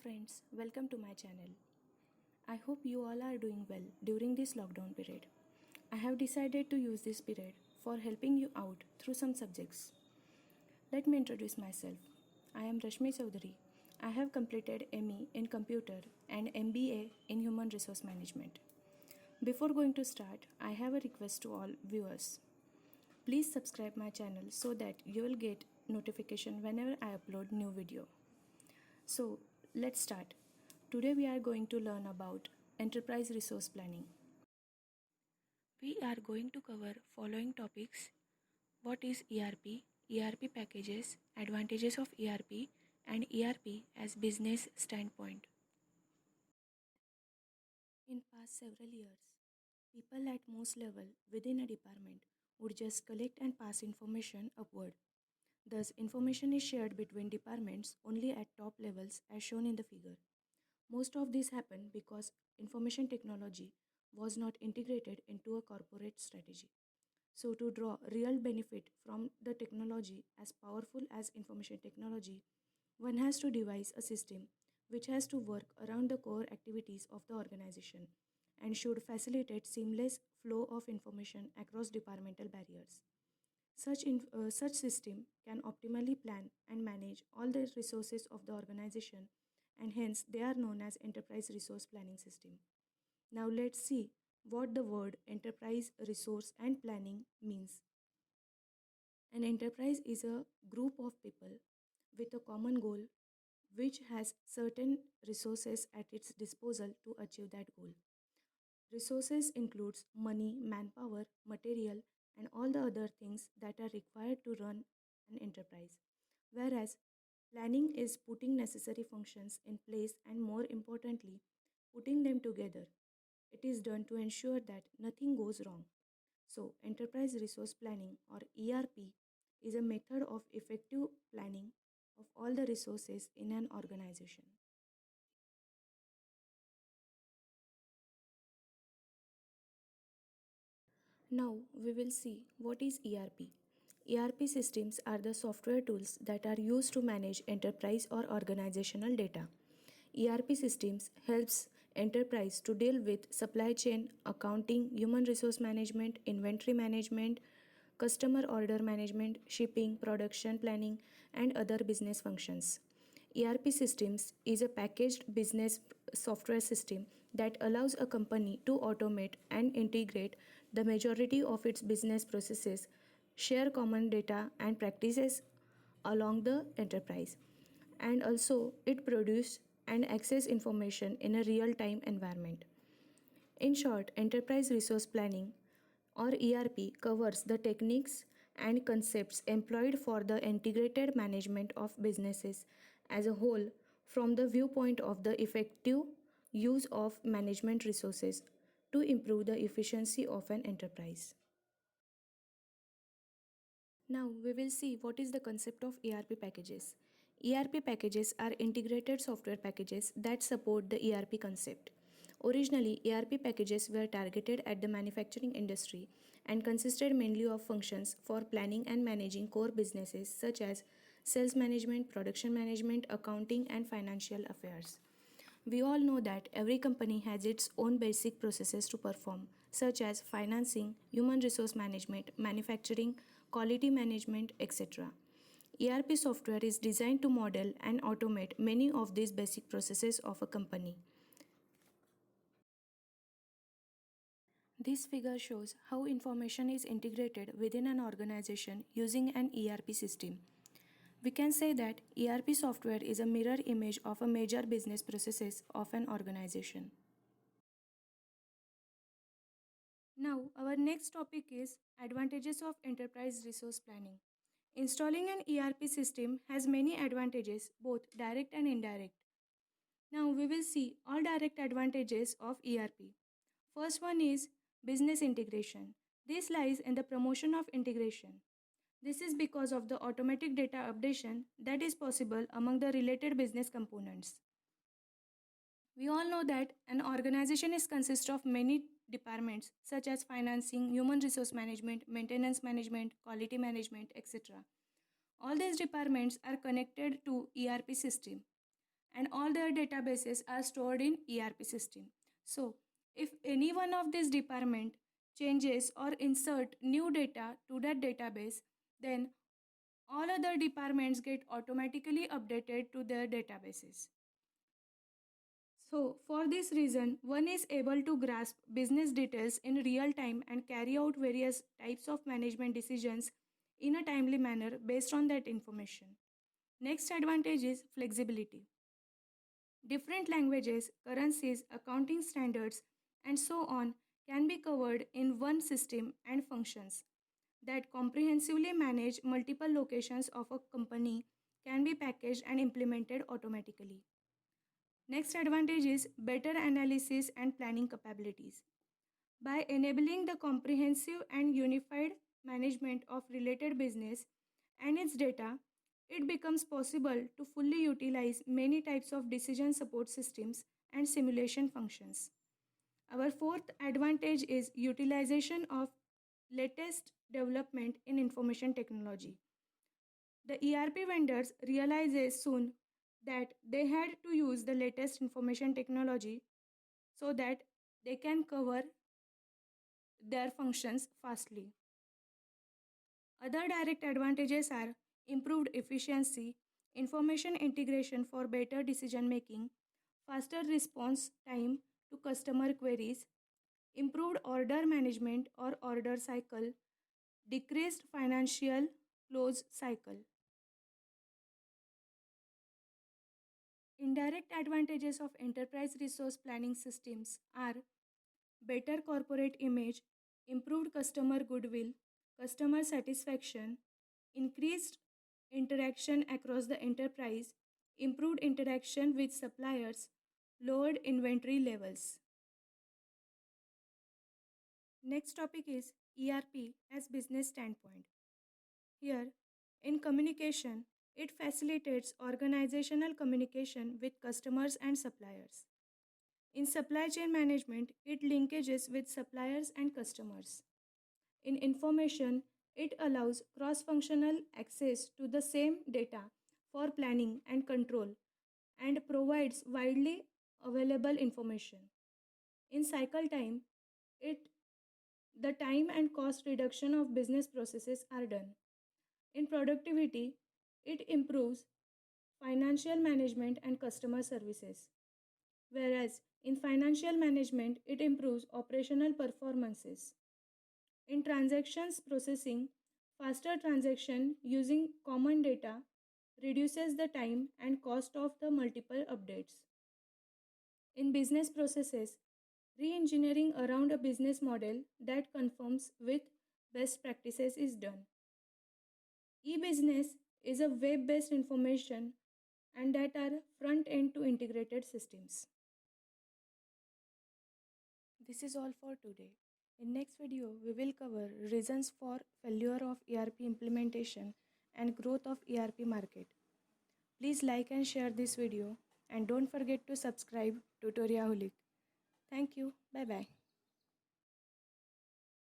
friends, welcome to my channel. I hope you all are doing well during this lockdown period. I have decided to use this period for helping you out through some subjects. Let me introduce myself. I am Rashmi Chaudhary. I have completed ME in Computer and MBA in Human Resource Management. Before going to start, I have a request to all viewers. Please subscribe my channel so that you will get notification whenever I upload new video. So, let's start. Today we are going to learn about enterprise resource planning. We are going to cover following topics: what is ERP, ERP packages, advantages of ERP, and ERP as business standpoint. In past several years, people at most level within a department would just collect and pass information upward. Thus, information is shared between departments only at top levels as shown in the figure. Most of this happened because information technology was not integrated into a corporate strategy. So, to draw real benefit from the technology as powerful as information technology, one has to devise a system which has to work around the core activities of the organization and should facilitate seamless flow of information across departmental barriers. Such system can optimally plan and manage all the resources of the organization, and hence they are known as enterprise resource planning system. Now let's see what the word enterprise resource and planning means. An enterprise is a group of people with a common goal which has certain resources at its disposal to achieve that goal. Resources includes money, manpower, material, and all the other things that are required to run an enterprise. Whereas planning is putting necessary functions in place and, more importantly, putting them together. It is done to ensure that nothing goes wrong. So, enterprise resource planning, or ERP, is a method of effective planning of all the resources in an organization. Now we will see what is ERP. ERP systems are the software tools that are used to manage enterprise or organizational data. ERP systems helps enterprise to deal with supply chain, accounting, human resource management, inventory management, customer order management, shipping, production planning, and other business functions. ERP systems is a packaged business software system that allows a company to automate and integrate the majority of its business processes, share common data and practices along the enterprise, and also it produce and access information in a real-time environment. In short, enterprise resource planning, or ERP, covers the techniques and concepts employed for the integrated management of businesses as a whole from the viewpoint of the effective use of management resources to improve the efficiency of an enterprise. Now we will see what is the concept of ERP packages. ERP packages are integrated software packages that support the ERP concept. Originally, ERP packages were targeted at the manufacturing industry and consisted mainly of functions for planning and managing core businesses such as sales management, production management, accounting, and financial affairs. We all know that every company has its own basic processes to perform, such as financing, human resource management, manufacturing, quality management, etc. ERP software is designed to model and automate many of these basic processes of a company. This figure shows how information is integrated within an organization using an ERP system. We can say that ERP software is a mirror image of a major business processes of an organization. Now, our next topic is advantages of enterprise resource planning. Installing an ERP system has many advantages, both direct and indirect. Now, we will see all direct advantages of ERP. First one is business integration. This lies in the promotion of integration. This is because of the automatic data updation that is possible among the related business components. We all know that an organization is consist of many departments such as financing, human resource management, maintenance management, quality management, etc. All these departments are connected to ERP system, and all their databases are stored in ERP system. So, if any one of these department changes or insert new data to that database, then all other departments get automatically updated to their databases. So, for this reason, one is able to grasp business details in real time and carry out various types of management decisions in a timely manner based on that information. Next advantage is flexibility. Different languages, currencies, accounting standards, and so on can be covered in one system and functions that comprehensively manage multiple locations of a company can be packaged and implemented automatically. Next advantage is better analysis and planning capabilities. By enabling the comprehensive and unified management of related business and its data, it becomes possible to fully utilize many types of decision support systems and simulation functions. Our fourth advantage is utilization of latest development in information technology. The ERP vendors realized soon that they had to use the latest information technology so that they can cover their functions fastly. Other direct advantages are improved efficiency, information integration for better decision making, faster response time to customer queries, improved order management or order cycle, decreased financial close cycle. Indirect advantages of enterprise resource planning systems are better corporate image, improved customer goodwill, customer satisfaction, increased interaction across the enterprise, improved interaction with suppliers, lowered inventory levels. Next topic is ERP as business standpoint. Here, in communication, it facilitates organizational communication with customers and suppliers. In supply chain management, it linkages with suppliers and customers. In information, it allows cross functional access to the same data for planning and control and provides widely available information. In cycle time, it the time and cost reduction of business processes are done. In productivity, it improves financial management and customer services. Whereas in financial management, it improves operational performances. In transactions processing, faster transaction using common data reduces the time and cost of the multiple updates. In business processes, re-engineering around a business model that conforms with best practices is done. E-business is a web-based information and that are front-end to integrated systems. This is all for today. In next video, we will cover reasons for failure of ERP implementation and growth of ERP market. Please like and share this video and don't forget to subscribe Tutoriaholic. Thank you. Bye bye.